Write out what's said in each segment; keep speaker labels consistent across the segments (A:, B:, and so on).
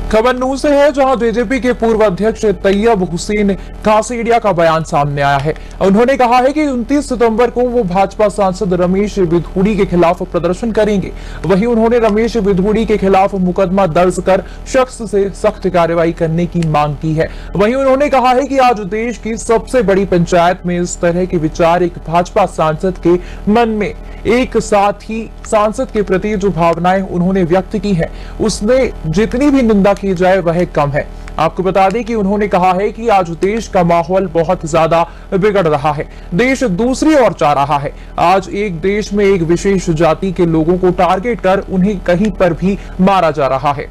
A: खबर नूं से है, जहां बीजेपी के पूर्व अध्यक्ष तैयब हुसैन कासेडिया का बयान सामने आया है। उन्होंने कहा है कि 29 सितंबर को वो भाजपा सांसद रमेश बिधूड़ी के खिलाफ प्रदर्शन करेंगे। वहीं उन्होंने रमेश बिधूड़ी के खिलाफ मुकदमा दर्ज कर शख्स से सख्त कार्रवाई करने की मांग की है। वहीं उन्होंने कहा है कि आज देश की सबसे बड़ी पंचायत में इस तरह के विचार एक भाजपा सांसद के मन में, एक साथ ही सांसद के प्रति जो भावनाएं उन्होंने व्यक्त की है, उसने जितनी भी निंदा की जाए वह कम है। आपको बता दें कि उन्होंने कहा है कि आज देश का माहौल बहुत ज्यादा बिगड़ रहा है, देश दूसरी ओर जा रहा है। आज एक देश में एक विशेष जाति के लोगों को टारगेट कर उन्हें कहीं पर भी मारा जा रहा है।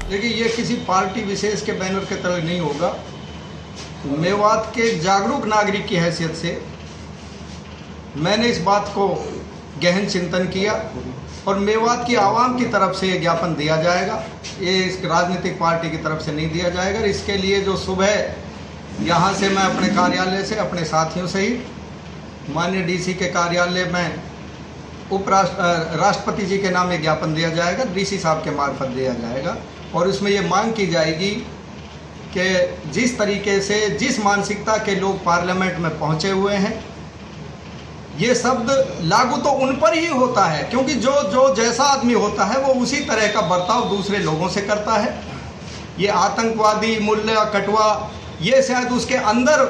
B: देखिए, ये किसी पार्टी विशेष के बैनर के तले नहीं होगा। मेवात के जागरूक नागरिक की हैसियत से मैंने इस बात को गहन चिंतन किया और मेवात की आवाम की तरफ से ये ज्ञापन दिया जाएगा। ये इस राजनीतिक पार्टी की तरफ से नहीं दिया जाएगा। इसके लिए जो सुबह यहाँ से मैं अपने कार्यालय से अपने साथियों से ही माननीय डीसी के कार्यालय में राष्ट्रपति जी के नाम एक ज्ञापन दिया जाएगा, डीसी साहब के मार्फत दिया जाएगा और उसमें ये मांग की जाएगी कि जिस तरीके से जिस मानसिकता के लोग पार्लियामेंट में पहुँचे हुए हैं, ये शब्द लागू तो उन पर ही होता है, क्योंकि जो जैसा आदमी होता है वो उसी तरह का बर्ताव दूसरे लोगों से करता है। ये आतंकवादी, मुल्ला, कटवा, ये शायद उसके अंदर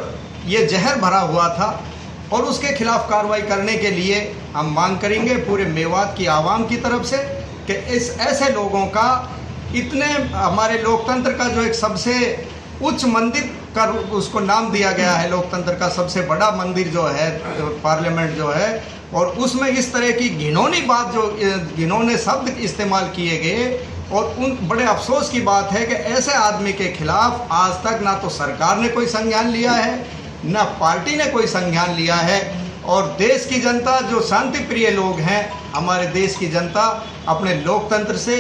B: ये जहर भरा हुआ था और उसके खिलाफ कार्रवाई करने के लिए हम मांग करेंगे पूरे मेवात की आवाम की तरफ से कि इस ऐसे लोगों का, इतने हमारे लोकतंत्र का जो एक सबसे उच्च मंदिर का उसको नाम दिया गया है, लोकतंत्र का सबसे बड़ा मंदिर जो है पार्लियामेंट जो है, और उसमें इस तरह की घिनौनी बात, जो घिनौने शब्द इस्तेमाल किए गए, और उन बड़े अफसोस की बात है कि ऐसे आदमी के खिलाफ आज तक ना तो सरकार ने कोई संज्ञान लिया है, ना पार्टी ने कोई संज्ञान लिया है। और देश की जनता, जो शांति प्रिय लोग हैं, हमारे देश की जनता अपने लोकतंत्र से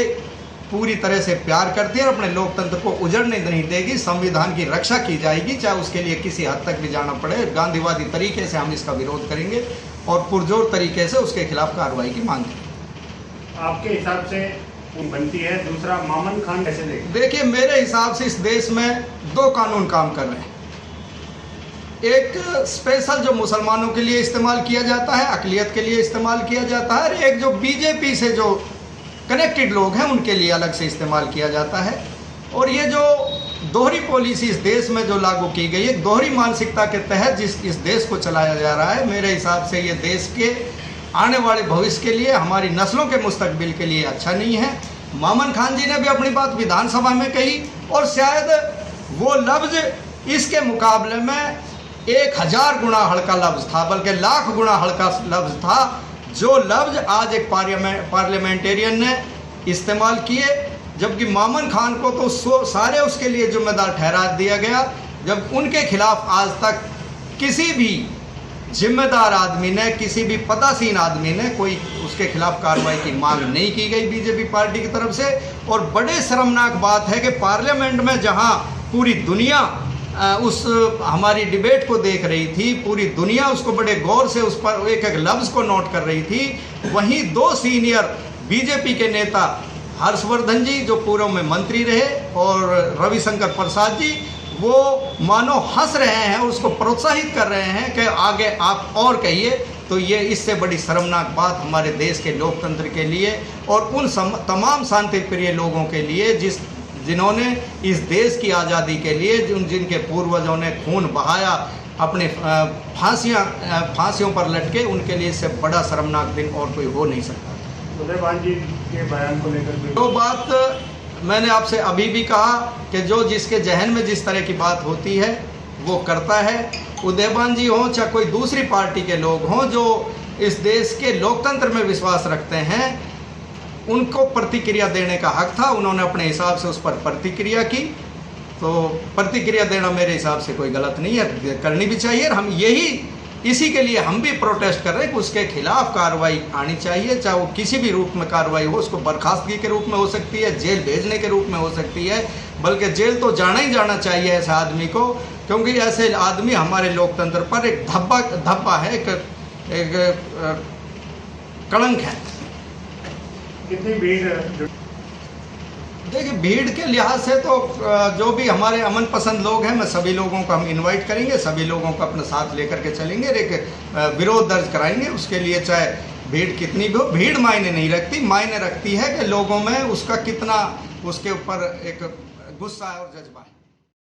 B: पूरी तरह से प्यार करती है और अपने लोकतंत्र को उजड़ने नहीं देगी। संविधान की रक्षा की जाएगी, चाहे उसके लिए किसी हद तक भी जाना पड़े। गांधीवादी तरीके से हम इसका विरोध करेंगे और पुरजोर तरीके से उसके खिलाफ कार्रवाई की मांग करेंगे।
C: आपके हिसाब से बनती है? दूसरा, मामन खान कैसे देखें?
B: देखिए, मेरे हिसाब से इस देश में दो कानून काम कर रहे हैं। एक स्पेशल जो मुसलमानों के लिए इस्तेमाल किया जाता है, अक़लियत के लिए इस्तेमाल किया जाता है, और एक जो बीजेपी से जो कनेक्टेड लोग हैं उनके लिए अलग से इस्तेमाल किया जाता है। और ये जो दोहरी पॉलिसी इस देश में जो लागू की गई है, दोहरी मानसिकता के तहत इस देश को चलाया जा रहा है, मेरे हिसाब से ये देश के आने वाले भविष्य के लिए, हमारी नस्लों के मुस्तकबिल के लिए अच्छा नहीं है। मामन खान जी ने भी अपनी बात विधानसभा में कही और शायद वो लफ्ज़ इसके मुकाबले में 1000 गुना हल्का लफ्ज़ था, बल्कि लाख गुना हल्का लफ्ज़ था, जो लफ्ज़ आज एक पार्लियामेंटेरियन ने इस्तेमाल किए, जबकि मामन खान को तो सारे उसके लिए जिम्मेदार ठहरा दिया गया, जब उनके खिलाफ आज तक किसी भी जिम्मेदार आदमी ने, किसी भी पदासीन आदमी ने कोई उसके खिलाफ कार्रवाई की मांग नहीं की गई बीजेपी पार्टी की तरफ से। और बड़े शर्मनाक बात है कि पार्लियामेंट में जहां पूरी दुनिया उस हमारी डिबेट को देख रही थी, पूरी दुनिया उसको बड़े गौर से उस पर एक एक लफ्ज़ को नोट कर रही थी, वहीं दो सीनियर बीजेपी के नेता, हर्षवर्धन जी जो पूर्व में मंत्री रहे, और रविशंकर प्रसाद जी, वो मानो हंस रहे हैं, उसको प्रोत्साहित कर रहे हैं कि आगे आप और कहिए। तो ये इससे बड़ी शर्मनाक बात हमारे देश के लोकतंत्र के लिए और उन तमाम शांति प्रिय लोगों के लिए जिन्होंने इस देश की आज़ादी के लिए, जिनके पूर्वजों ने खून बहाया, अपने फांसियों पर लटके, उनके लिए इससे बड़ा शर्मनाक दिन और कोई हो नहीं सकता।
C: उदयभान जी के बयान को लेकर
B: तो बात मैंने आपसे अभी भी कहा कि जो जिसके जहन में जिस तरह की बात होती है वो करता है। उदयभान जी हों चाहे कोई दूसरी पार्टी के लोग हों जो इस देश के लोकतंत्र में विश्वास रखते हैं, उनको प्रतिक्रिया देने का हक था। उन्होंने अपने हिसाब से उस पर प्रतिक्रिया की, तो प्रतिक्रिया देना मेरे हिसाब से कोई गलत नहीं है, करनी भी चाहिए। और हम इसी के लिए हम भी प्रोटेस्ट कर रहे हैं कि उसके खिलाफ कार्रवाई आनी चाहिए, चाहे वो किसी भी रूप में कार्रवाई हो। उसको बर्खास्तगी के रूप में हो सकती है, जेल भेजने के रूप में हो सकती है, बल्कि जेल तो जाना ही जाना चाहिए ऐसे आदमी को, क्योंकि ऐसे आदमी हमारे लोकतंत्र पर एक धब्बा है, एक कलंक है।
C: कितनी भीड़
B: देखिए भीड़ के लिहाज से तो जो भी हमारे अमन पसंद लोग हैं, मैं सभी लोगों को हम इनवाइट करेंगे, सभी लोगों को अपने साथ लेकर के चलेंगे, एक विरोध दर्ज कराएंगे। उसके लिए चाहे भीड़ कितनी भी हो, भीड़ मायने नहीं रखती, मायने रखती है कि लोगों में उसका कितना उसके ऊपर एक गुस्सा और जज्बा है।